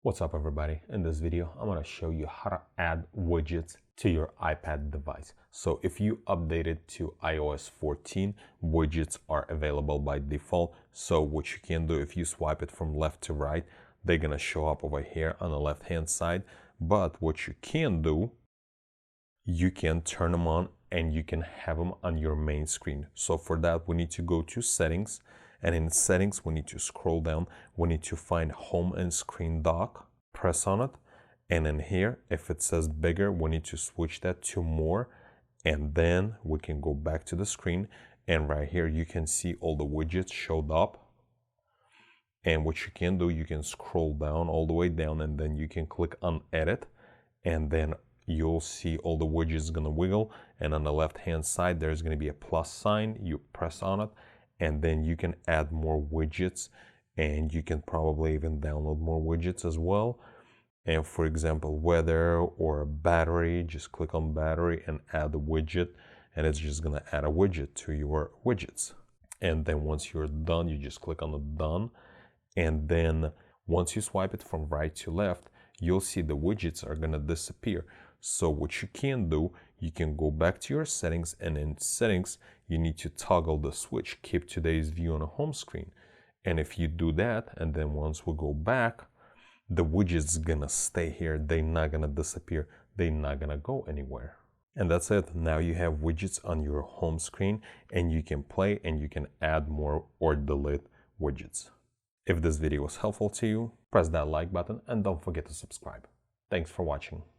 What's up everybody? In this video, I'm going to show you how to add widgets to your iPad device. So if you updated to iOS 14, widgets are available by default. So what you can do, if you swipe it from left to right, they're going to show up over here on the left hand side. But what you can do, you can turn them on and you can have them on your main screen. So for that, we need to go to settings. And in settings, we need to scroll down. We need to find home and screen dock, press on it. And in here, if it says bigger, we need to switch that to more. And then we can go back to the screen. And right here, you can see all the widgets showed up. And what you can do, you can scroll down all the way down and then you can click on edit. And then you'll see all the widgets gonna wiggle. And on the left hand side, there's gonna be a plus sign. You press on it. And then you can add more widgets and you can probably even download more widgets as well. And for example, weather or a battery, just click on battery and add a widget, and it's just gonna add a widget to your widgets. And then once you're done, you just click on the done. And then once you swipe it from right to left, you'll see the widgets are gonna disappear. So what you can do, you can go back to your settings, and in settings, you need to toggle the switch, keep today's view on the home screen. And if you do that, and then once we go back, the widget's gonna stay here. They're not gonna disappear. They're not gonna go anywhere. And that's it. Now you have widgets on your home screen and you can play and you can add more or delete widgets. If this video was helpful to you, press that like button and don't forget to subscribe. Thanks for watching.